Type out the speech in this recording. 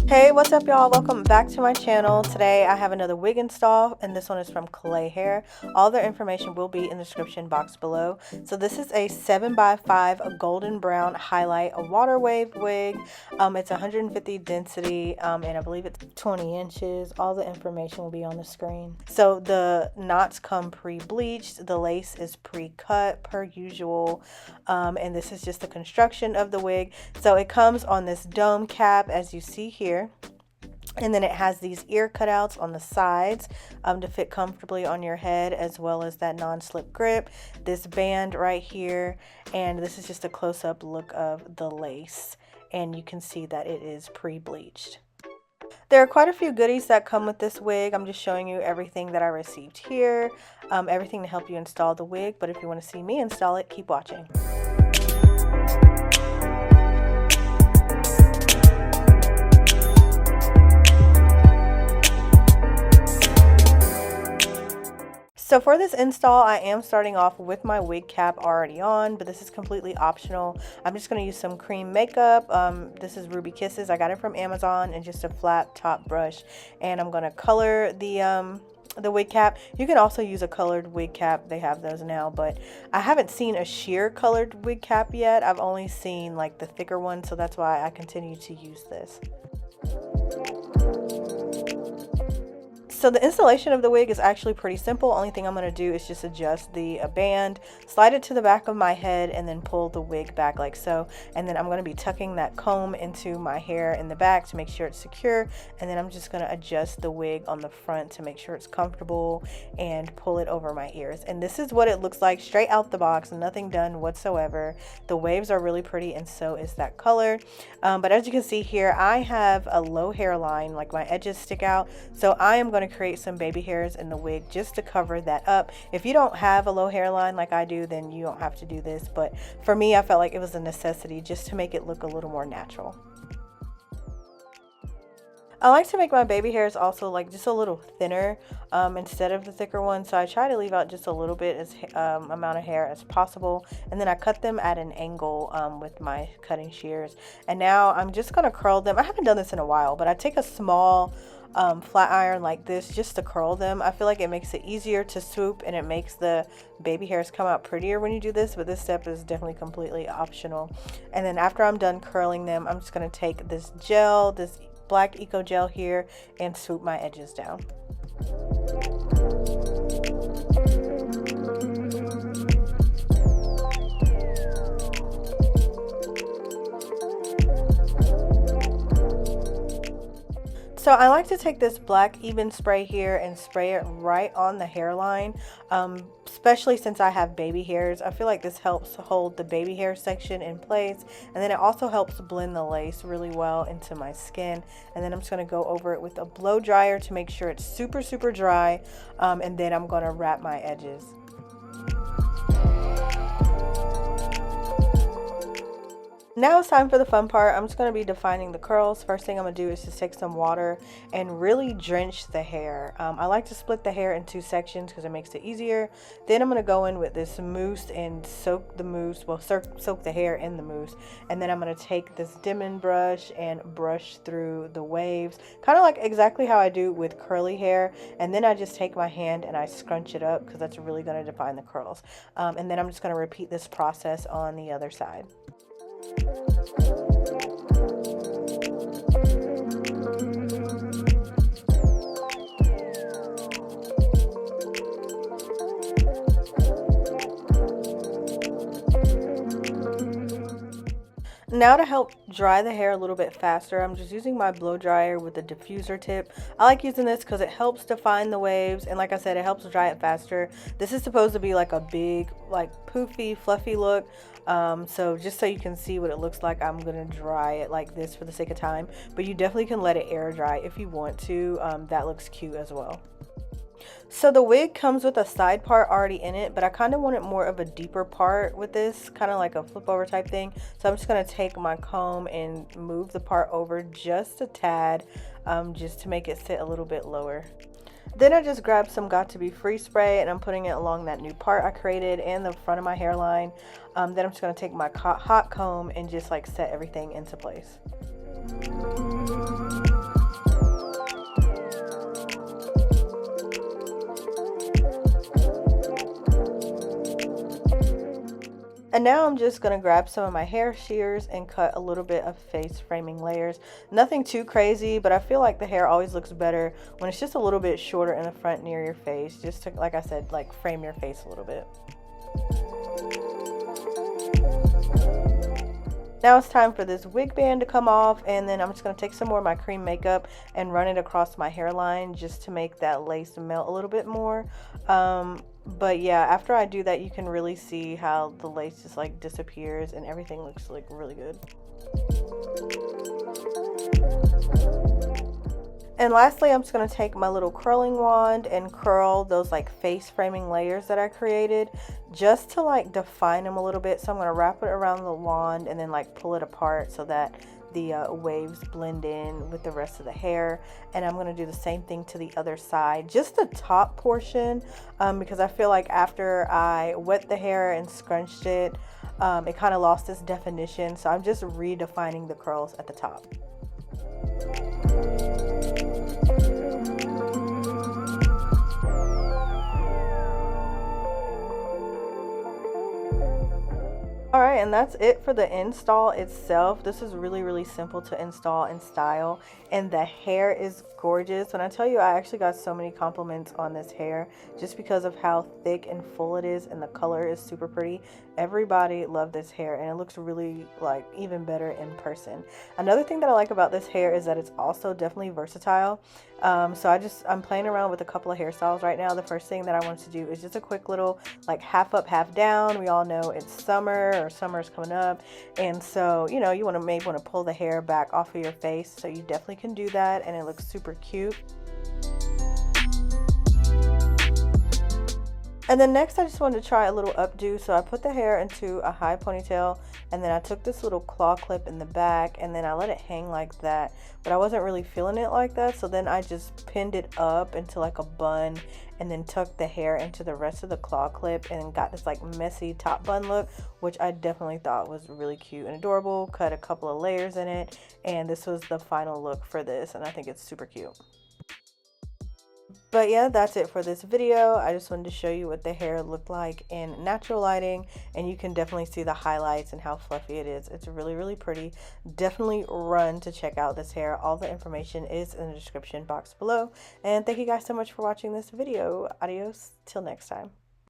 Hey, what's up y'all? Welcome back to my channel. Today I have another wig install and this one is from Klaiyi hair. All their information will be in the description box below. So this is a 7x5 a golden brown highlight, a water wave wig. It's 150 density and I believe it's 20 inches. All the information will be on the screen. So the knots come pre-bleached, the lace is pre-cut per usual, and this is just the construction of the wig. So it comes on this dome cap as you see here. And then it has these ear cutouts on the sides to fit comfortably on your head, as well as that non-slip grip, this band right here, and this is just a close-up look of the lace, and you can see that it is pre-bleached. There are quite a few goodies that come with this wig. I'm just showing you everything that I received here, everything to help you install the wig, but if you want to see me install it, keep watching. So for this install, I am starting off with my wig cap already on, but this is completely optional. I'm just going to use some cream makeup. This is Ruby Kisses. I got it from Amazon, and just a flat top brush. And I'm going to color the wig cap. You can also use a colored wig cap. They have those now, but I haven't seen a sheer colored wig cap yet. I've only seen like the thicker one, so that's why I continue to use this. So the installation of the wig is actually pretty simple. Only thing I'm going to do is just adjust the band, slide it to the back of my head, and then pull the wig back like so. And then I'm going to be tucking that comb into my hair in the back to make sure it's secure. And then I'm just going to adjust the wig on the front to make sure it's comfortable and pull it over my ears. And this is what it looks like straight out the box, nothing done whatsoever. The waves are really pretty, and so is that color. But as you can see here, I have a low hairline, like my edges stick out. So I am going to create some baby hairs in the wig just to cover that up. If you don't have a low hairline like I do, then you don't have to do this, but for me, I felt like it was a necessity just to make it look a little more natural. I like to make my baby hairs also like just a little thinner instead of the thicker one, so I try to leave out just a little bit as amount of hair as possible, and then I cut them at an angle with my cutting shears. And now I'm just gonna curl them. I haven't done this in a while, but I take a small flat iron like this just to curl them. I feel like it makes it easier to swoop, and it makes the baby hairs come out prettier when you do this, but this step is definitely completely optional. And then after I'm done curling them, I'm just going to take this gel, this black eco gel here, and swoop my edges down. So I like to take this black even spray here and spray it right on the hairline, especially since I have baby hairs. I feel like this helps hold the baby hair section in place, and then it also helps blend the lace really well into my skin. And then I'm just going to go over it with a blow dryer to make sure it's super dry, and then I'm going to wrap my edges. Now it's time for the fun part. I'm just going to be defining the curls. First thing I'm going to do is just take some water and really drench the hair. I like to split the hair in two sections because it makes it easier. Then I'm going to go in with this mousse and soak the mousse, well, soak the hair in the mousse. And then I'm going to take this Diamond brush and brush through the waves, kind of like exactly how I do with curly hair. And then I just take my hand and I scrunch it up because that's really going to define the curls. And then I'm just going to repeat this process on the other side. Now to help dry the hair a little bit faster, I'm just using my blow dryer with the diffuser tip. I like using this because it helps define the waves, and like I said, it helps dry it faster. This is supposed to be like a big, like poofy, fluffy look. So just so you can see what it looks like, I'm gonna dry it like this for the sake of time, but you definitely can let it air dry if you want to. That looks cute as well. So the wig comes with a side part already in it, but I kind of wanted more of a deeper part with this, kind of like a flip over type thing. So I'm just going to take my comb and move the part over just a tad, just to make it sit a little bit lower. Then I just grabbed some Got to Be Free spray, and I'm putting it along that new part I created and the front of my hairline. Then I'm just going to take my hot comb and just like set everything into place. And now I'm just going to grab some of my hair shears and cut a little bit of face framing layers. Nothing too crazy, but I feel like the hair always looks better when it's just a little bit shorter in the front near your face, just to, like I said, like frame your face a little bit. Now it's time for this wig band to come off, and then I'm just going to take some more of my cream makeup and run it across my hairline just to make that lace melt a little bit more. But yeah, after I do that, you can really see how the lace just like disappears and everything looks like really good. And lastly, I'm just going to take my little curling wand and curl those like face framing layers that I created just to like define them a little bit. So I'm going to wrap it around the wand and then like pull it apart so that the waves blend in with the rest of the hair. And I'm going to do the same thing to the other side, just the top portion, because I feel like after I wet the hair and scrunched it, it kind of lost its definition. So I'm just redefining the curls at the top. Alright, and that's it for the install itself. This is really simple to install and style, and the hair is gorgeous. When I tell you, I actually got so many compliments on this hair just because of how thick and full it is, and the color is super pretty. Everybody loved this hair, and it looks really like even better in person. Another thing that I like about this hair is that it's also definitely versatile. So I'm playing around with a couple of hairstyles right now. The first thing that I wanted to do is just a quick little like half up, half down. We all know it's summer, or summer's coming up, and so you know, you maybe want to pull the hair back off of your face, so you definitely can do that, and it looks super cute. And then next I just wanted to try a little updo, so I put the hair into a high ponytail, and then I took this little claw clip in the back and then I let it hang like that, but I wasn't really feeling it like that, so then I just pinned it up into like a bun and then tucked the hair into the rest of the claw clip and got this like messy top bun look, which I definitely thought was really cute and adorable. Cut a couple of layers in it, and this was the final look for this, and I think it's super cute. But yeah, that's it for this video. I just wanted to show you what the hair looked like in natural lighting, and you can definitely see the highlights and how fluffy it is. It's really pretty. Definitely run to check out this hair. All the information is in the description box below. And thank you guys so much for watching this video. Adios till next time.